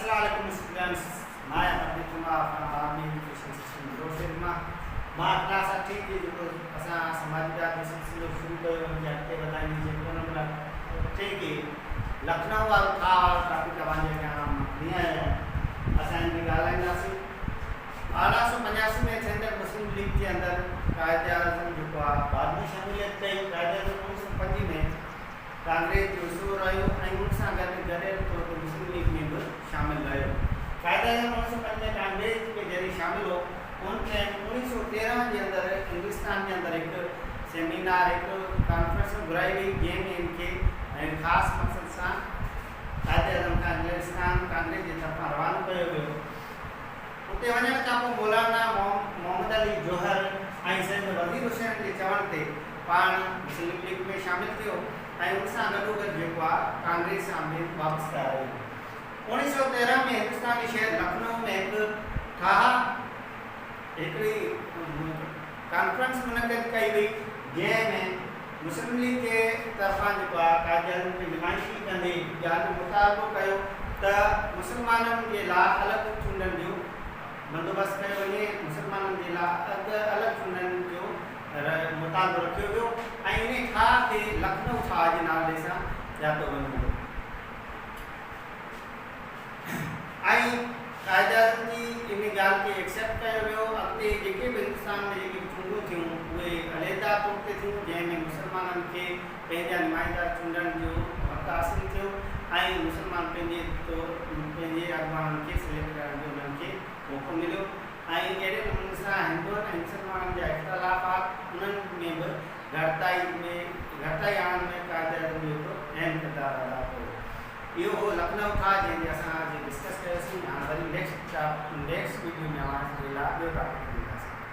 Assalamualaikum students. Saya Abdi Kumar Army Education System Brosir kelas 8 की जो असा समाजिक सिलसिलो शुरू कयो जाते बताई जेको नंबर ठीक है लखनऊ वारो था टॉपिक तव्हांजे अॻियां हीअं असां हिन ॻाल्हाईंदासीं 1885 में सेंट्रल मुस्लिम लीग के अंदर कायदे आज़म जेको आहे बादमी शमूलियत कई कायदे आज़म 1905 में कांग्रेस जो हिसो रहियो ऐं उन सां गॾु गॾियल तौर ते मुस्लिम लीग में बि शामिल रहियो। कायदे आज़म 1905 में कांग्रेस के ज़रिए शामिल हो उन 1913 के अंदर हिंदुस्तान के अंदर एक सेमिनार एक कॉन्फ्रेंस घुराई वई जंहिंमें इनके ख़ासि मक़सद सां कायदे आज़म खां हिंदुस्तान कांग्रेस जे तरफ़ां रवानो कयो वियो। उते वञण खां पोइ मौलाना मोहम्मद अली जौहर ऐं सैयद वज़ीर हुसैन जे चवण ते पाण मुस्लिम लीग में शामिल थियो ऐं उन सां गॾोगॾु जेको आहे कांग्रेस सां बि वापसि कयो। 1913 में हिंदुस्तानी शहर लखनऊ में हिकिड़ी कॉन्फ्रेंस मुनक़िद कई वई जंहिंमें मुस्लिम लीग के तरफ़ां जेको आहे कायदे आज़म खे नुमाइशी कंदे ॻाल्हि मुतालबो कयो त मुस्लमाननि जे लाइ अलॻि चूंडनि जो बंदोबस्तु कयो वञे, मुस्लमाननि जे लाइ अलॻि चूंडनि जो मुतालबो रखियो वियो ऐं इन ठाह खे लखनऊ ठाह जे नाले सां ॼातो वञे ऐं कायदे आज़म जी इन ॻाल्हि खे एक्सेप्ट कयो वियो। अॻिते जेके बि हिंदुस्तान में जेके चूंडूं थियूं उहे अलहदा तौर ते थियूं जंहिंमें मुस्लमाननि खे पंहिंजा नुमाइंदा चूंडण जो हक़ हासिलु थियो ऐं मुस्लमान पंहिंजे अॻुवाननि खे सिलेक्ट करण जो उन्हनि खे मौक़ो मिलियो ऐं अहिड़े नमूने सां हिंदुअनि ऐं मुस्लमाननि जा इख़्तिलाफ़ात उन्हनि में बि घटिताई आणण में कायदे आज़म जो हिकिड़ो अहम किरदारु अदा कयो। इहो हो लखनऊ था जंहिंजे असां डिस्कस कयोसीं। हाणे वरी नेक्स्ट वीडियो में अवां जे लाइ ॿियो टॉपिक